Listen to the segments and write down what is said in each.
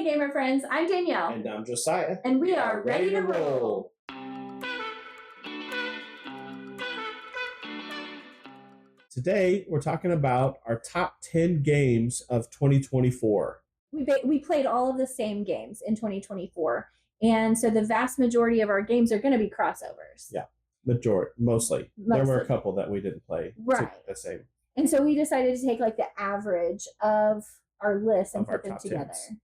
Hey, gamer friends, I'm Danielle. And I'm Josiah. And we are ready to roll. Today, we're talking about our top 10 games of 2024. We played all of the same games in 2024. And so the vast majority of our games are going to be crossovers. Yeah, mostly. There were a couple that we didn't play the same. And so we decided to take like the average of our list and put them together. 10s.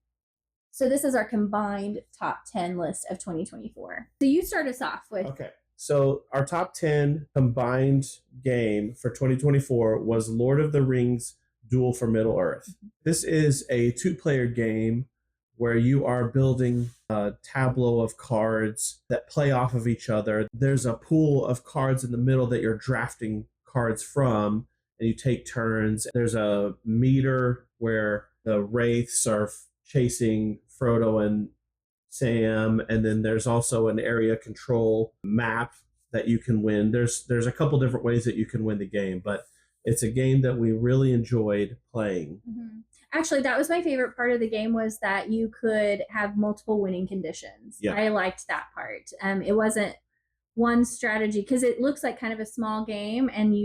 So this is our combined top 10 list of 2024. So you start us off with. Okay. So our top 10 combined game for 2024 was Lord of the Rings Duel for Middle-earth. Mm-hmm. This is a 2-player game where you are building a tableau of cards that play off of each other. There's a pool of cards in the middle that you're drafting cards from, and you take turns. There's a meter where the wraiths are chasing Frodo and Sam, and then there's also an area control map that you can win. There's a couple different ways that you can win the game, but it's a game that we really enjoyed playing. Mm-hmm. Actually, that was my favorite part of the game, was that you could have multiple winning conditions. Yeah. I liked that part. It wasn't one strategy, because it looks like kind of a small game, and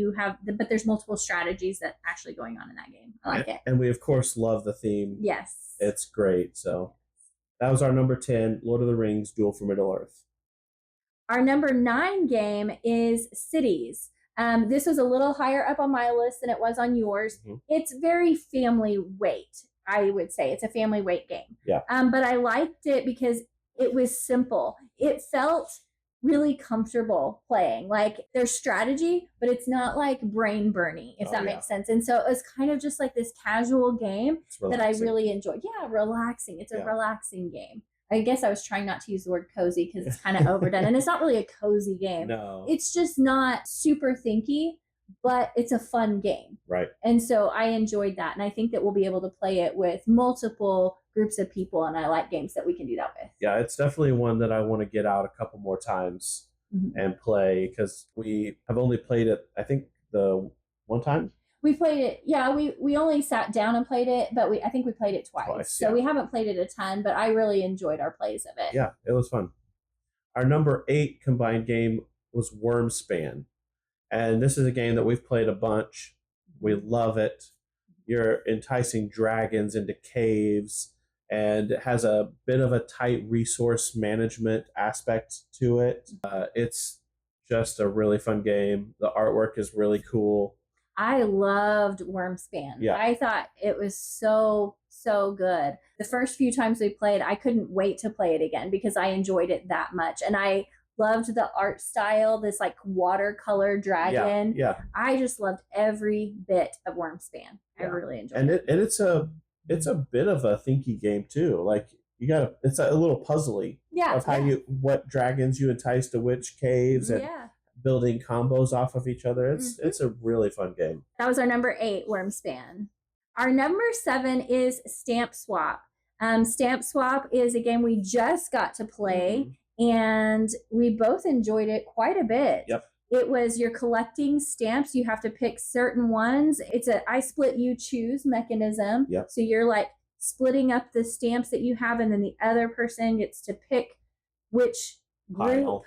but there's multiple strategies that actually going on in that game. I like it. And we of course love the theme. Yes. It's great. So that was our number 10, Lord of the Rings Duel for Middle-earth. Our number 9 game is Cities. This was a little higher up on my list than it was on yours. Mm-hmm. It's very family weight, I would say. It's a family weight game. Yeah. But I liked it because it was simple. It felt really comfortable playing. Like, there's strategy, but it's not like brain burning, if that makes sense. And so it was kind of just like this casual game that I really enjoyed. Yeah, relaxing. It's a relaxing game. I guess I was trying not to use the word cozy because it's kind of overdone. And it's not really a cozy game. No. It's just not super thinky, but it's a fun game. Right. And so I enjoyed that. And I think that we'll be able to play it with multiple groups of people. And I like games that we can do that with. Yeah, it's definitely one that I want to get out a couple more times and play, because we have only played it, I think, the one time. We played it, we only sat down and played it, but I think we played it twice. So we haven't played it a ton, but I really enjoyed our plays of it. Yeah, it was fun. Our number 8 combined game was Wyrmspan. And this is a game that we've played a bunch. We love it. You're enticing dragons into caves, and it has a bit of a tight resource management aspect to it. It's just a really fun game. The artwork is really cool. I loved Wyrmspan. Yeah. I thought it was so good. The first few times we played, I couldn't wait to play it again because I enjoyed it that much. And I loved the art style, this like watercolor dragon. Yeah. I just loved every bit of Wyrmspan. I really enjoyed it. And it's a bit of a thinky game too. Like, it's a little puzzly of how what dragons you entice to which caves and building combos off of each other. It's a really fun game. That was our number 8, Wyrmspan. Our number 7 is Stamp Swap. Stamp Swap is a game we just got to play, and we both enjoyed it quite a bit. Yep. It was, you're collecting stamps. You have to pick certain ones. It's a I split, you choose mechanism. Yep. So you're like splitting up the stamps that you have, and then the other person gets to pick which group.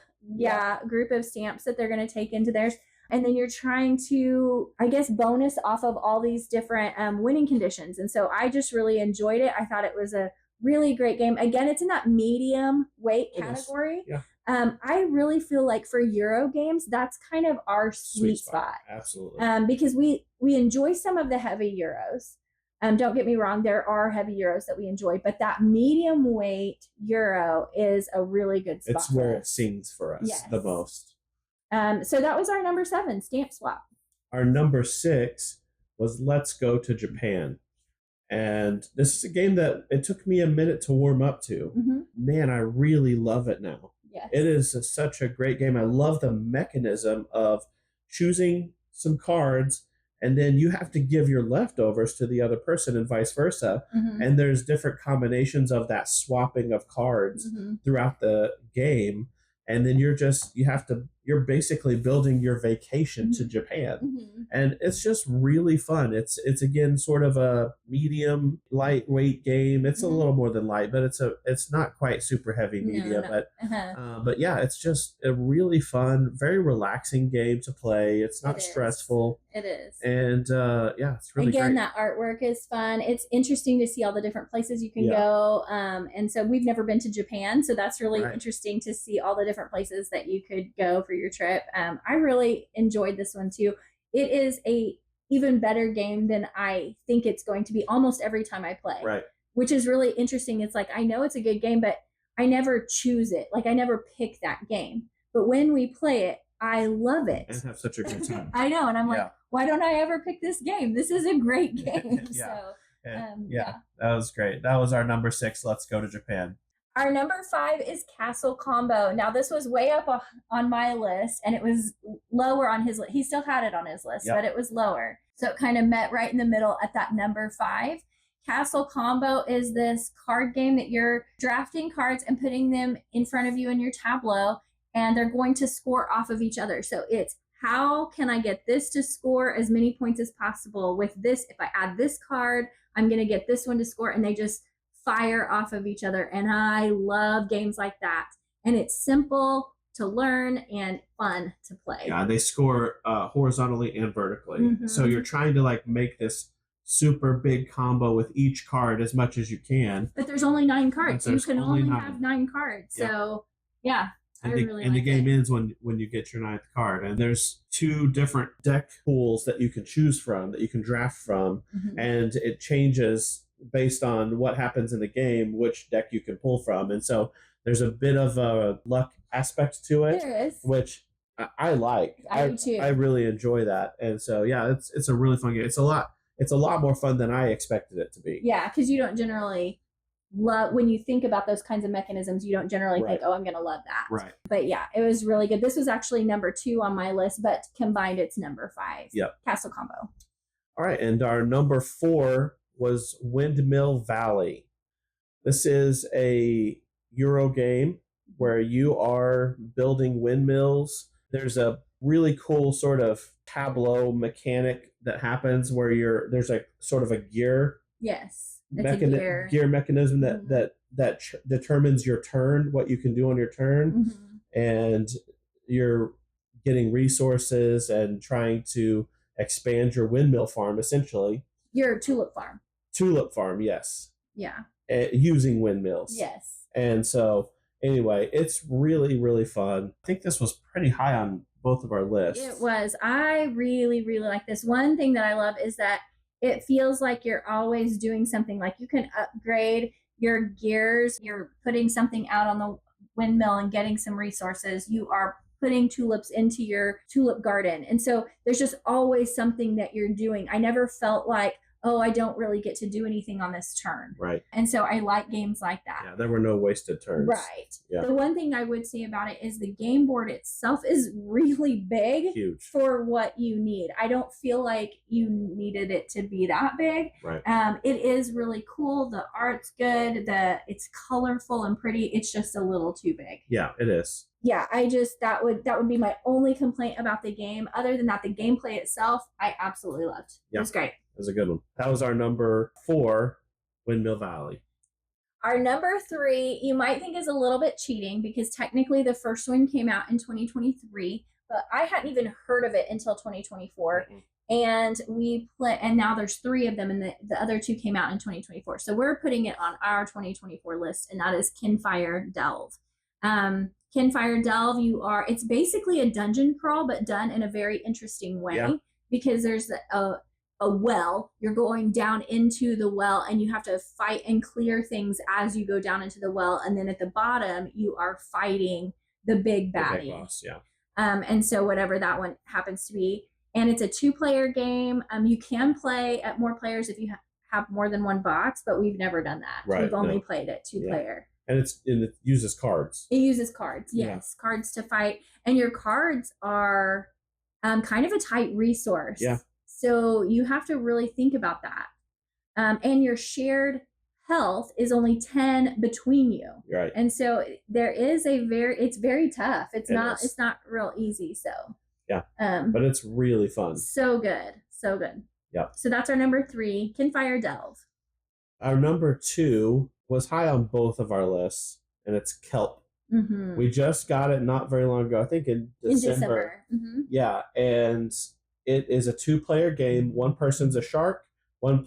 Group of stamps that they're going to take into theirs. And then you're trying to, I guess, bonus off of all these different winning conditions. And so I just really enjoyed it. I thought it was a really great game. Again, it's in that medium weight category. Yeah. I really feel like for Euro games, that's kind of our sweet spot. Absolutely. Because we enjoy some of the heavy Euros. Don't get me wrong, there are heavy Euros that we enjoy, but that medium weight Euro is a really good spot. It's where it sings for us the most. So that was our number 7, Stamp Swap. Our number 6 was Let's Go to Japan. And this is a game that it took me a minute to warm up to. Mm-hmm. Man, I really love it now. Yes. It is such a great game. I love the mechanism of choosing some cards, and then you have to give your leftovers to the other person and vice versa. Mm-hmm. And there's different combinations of that swapping of cards throughout the game. And then you have to you're basically building your vacation to Japan. Mm-hmm. And it's just really fun. It's again sort of a medium lightweight game. It's a little more than light, but it's not quite super heavy media. No. But yeah, it's just a really fun, very relaxing game to play. It's not stressful. It is. And yeah, it's really Again, great. that artwork is fun. It's interesting to see all the different places you can go. And so we've never been to Japan, so that's really interesting to see all the different places that you could go for your trip. I really enjoyed this one too. It is a even better game than I think it's going to be almost every time I play. Right. Which is really interesting. It's like I know it's a good game, but I never choose it. Like I never pick that game. But when we play it, I love it. And have such a good time. I know. And I'm like, why don't I ever pick this game? This is a great game. So that was great. That was our number 6. Let's go to Japan. Our number 5 is Castle Combo. Now this was way up on my list, and it was lower on his list. He still had it on his list, but it was lower. So it kind of met right in the middle at that number 5. Castle Combo is this card game that you're drafting cards and putting them in front of you in your tableau, and they're going to score off of each other. So it's how can I get this to score as many points as possible with this? If I add this card, I'm going to get this one to score, and they just fire off of each other. And I love games like that. And it's simple to learn and fun to play. Yeah, they score horizontally and vertically. So you're trying to like make this super big combo with each card as much as you can. But there's only 9 cards. You can only have 9 cards. So yeah. And the game ends when you get your 9th card. And there's 2 different deck pools that you can choose from, that you can draft from. And it changes based on what happens in the game, which deck you can pull from. And so there's a bit of a luck aspect to it, which I like. I do too. I really enjoy that. And so yeah, it's a really fun game. It's a lot more fun than I expected it to be. Yeah, because you don't generally love, when you think about those kinds of mechanisms, you don't generally think, oh, I'm gonna love that. Right. But yeah, it was really good. This was actually number 2 on my list, but combined it's number 5. Castle Combo. All right, and our number 4 was Windmill Valley. This is a Euro game where you are building windmills. There's a really cool sort of tableau mechanic that happens where there's a sort of a gear gear mechanism that determines your turn, what you can do on your turn, and you're getting resources and trying to expand your windmill farm, essentially. Your tulip farm, yes. Yeah. Using windmills. Yes. And so anyway, it's really, really fun. I think this was pretty high on both of our lists. It was. I really, really like this. One thing that I love is that it feels like you're always doing something. Like you can upgrade your gears. You're putting something out on the windmill and getting some resources. You are putting tulips into your tulip garden. And so there's just always something that you're doing. I never felt like, oh, I don't really get to do anything on this turn. Right. And so I like games like that. Yeah, there were no wasted turns. Right. Yeah. The one thing I would say about it is the game board itself is really big. Huge. For what you need. I don't feel like you needed it to be that big. Right. It is really cool. The art's good. It's colorful and pretty. It's just a little too big. Yeah, it is. Yeah, that would be my only complaint about the game. Other than that, the gameplay itself, I absolutely loved. It was great. It was a good one. That was our number 4, Windmill Valley. Our number 3, you might think is a little bit cheating because technically the first one came out in 2023, but I hadn't even heard of it until 2024. And and now there's 3 of them, and the other 2 came out in 2024. So we're putting it on our 2024 list, and that is Kinfire Delve. Kinfire Delve, it's basically a dungeon crawl, but done in a very interesting way because there's a well. You're going down into the well, and you have to fight and clear things as you go down into the well. And then at the bottom, you are fighting the big baddie. The big boss, yeah. And so whatever that one happens to be. And it's a 2-player game. You can play at more players if you have more than one box, but we've never done that. Right, we've only played it 2-player. And it uses cards. It uses cards, yes. Cards to fight. And your cards are kind of a tight resource. Yeah. So you have to really think about that. And your shared health is only 10 between you. Right. And so there is it's very tough. It's not real easy. So yeah. But it's really fun. So good. So good. Yeah. So that's our number 3, Kinfire Delve. Our number 2 was high on both of our lists, and it's Kelp. Mm-hmm. We just got it not very long ago, I think in December. Mm-hmm. Yeah, and it is a 2-player game. One person's a shark, one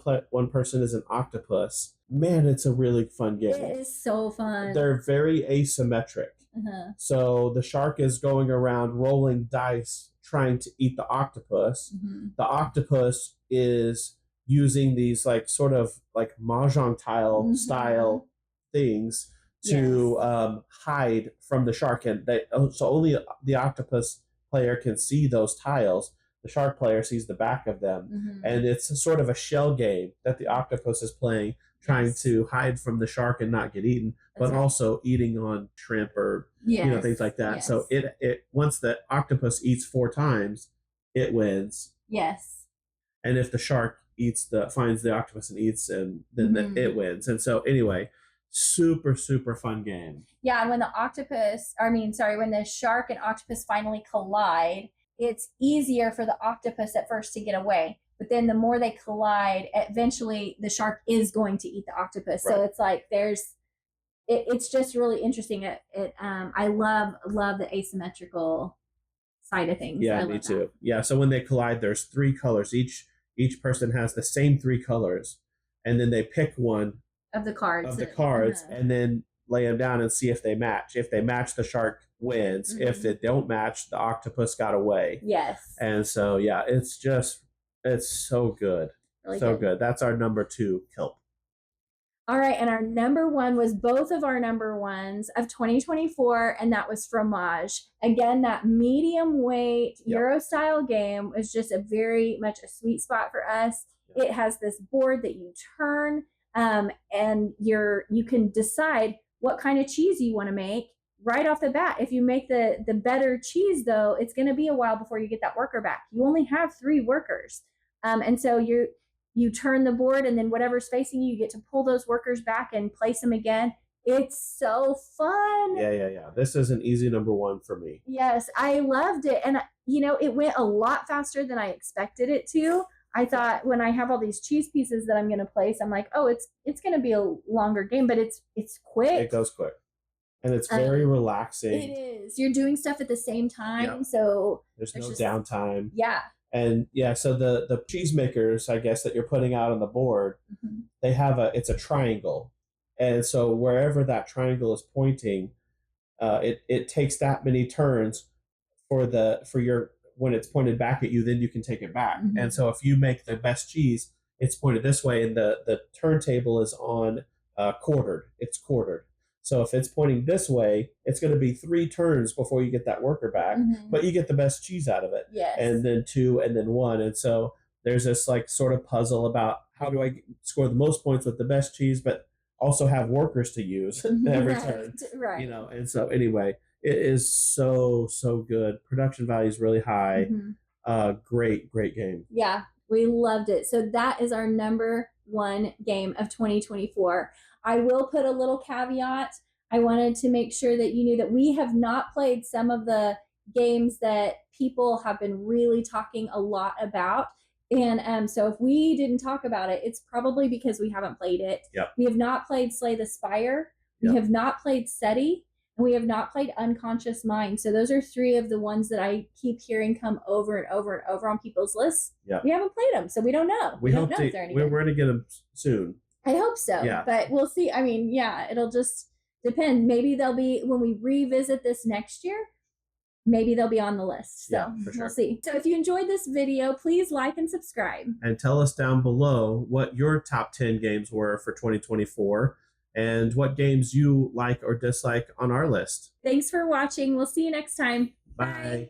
person is an octopus. Man, it's a really fun game. It is so fun. They're very asymmetric. Uh-huh. So the shark is going around rolling dice trying to eat the octopus. Mm-hmm. The octopus is using these like sort of like mahjong tile mm-hmm. style things to hide from the shark, and so only the octopus player can see those tiles. The shark player sees the back of them, mm-hmm. and it's sort of a shell game that the octopus is playing, trying to hide from the shark and not get eaten, but also eating on shrimp or things like that. Yes. So it once the octopus eats 4 times, it wins. Yes. And if the shark finds the octopus and eats, and then mm-hmm. it wins. And so anyway, super fun game. Yeah, and when the shark and octopus finally collide, it's easier for the octopus at first to get away. But then the more they collide, eventually the shark is going to eat the octopus. Right. So it's like it's just really interesting. I love the asymmetrical side of things. Yeah, me too. Yeah, so when they collide, there's 3 colors. Each person has the same 3 colors, and then they pick one of the cards and then lay them down and see if they match. If they match, the shark wins. Mm-hmm. If they don't match, the octopus got away. Yes. And so it's so good. Really so good. That's our number 2, Kelp. All right, and our number 1 was both of our number 1s of 2024, and that was Fromage. Again, that medium weight Euro style game was just a very much a sweet spot for us. Yep. It has this board that you turn, and you can decide what kind of cheese you want to make right off the bat. If you make the better cheese, though, it's going to be a while before you get that worker back. You only have 3 workers, and so you turn the board, and then whatever's facing you get to pull those workers back and place them again. It's so fun. Yeah. This is an easy number 1 for me. Yes, I loved it, and it went a lot faster than I expected it to. I thought when I have all these cheese pieces that I'm going to place, I'm like, oh, it's going to be a longer game, but it's quick. It goes quick, and it's very relaxing. It is. You're doing stuff at the same time, so there's no downtime. Yeah. And so the cheese makers, I guess, that you're putting out on the board, mm-hmm. they have it's a triangle, and so wherever that triangle is pointing, it takes that many turns for your. When it's pointed back at you, then you can take it back. Mm-hmm. And so if you make the best cheese, it's pointed this way, and the turntable is on quartered. It's quartered. So if it's pointing this way, it's going to be 3 turns before you get that worker back, mm-hmm. but you get the best cheese out of it. Yes. And then 2, and then 1. And so there's this like sort of puzzle about how do I score the most points with the best cheese, but also have workers to use every turn. Right. And so anyway, it is so good. Production value is really high. Mm-hmm. Great game. Yeah, we loved it. So that is our number 1 game of 2024. I will put a little caveat. I wanted to make sure that you knew that we have not played some of the games that people have been really talking a lot about. And so if we didn't talk about it, it's probably because we haven't played it. Yep. We have not played Slay the Spire. We have not played SETI. And we have not played Unconscious Mind. So those are 3 of the ones that I keep hearing come over and over and over on people's lists. Yeah. We haven't played them, so we don't know. We don't know if they're any good. We're going to get them soon. I hope so. Yeah. But we'll see. I mean, it'll just depend. Maybe they'll be, when we revisit this next year, maybe they'll be on the list. So for sure. We'll see. So if you enjoyed this video, please like and subscribe. And tell us down below what your top 10 games were for 2024. And what games you like or dislike on our list. Thanks for watching. We'll see you next time. Bye.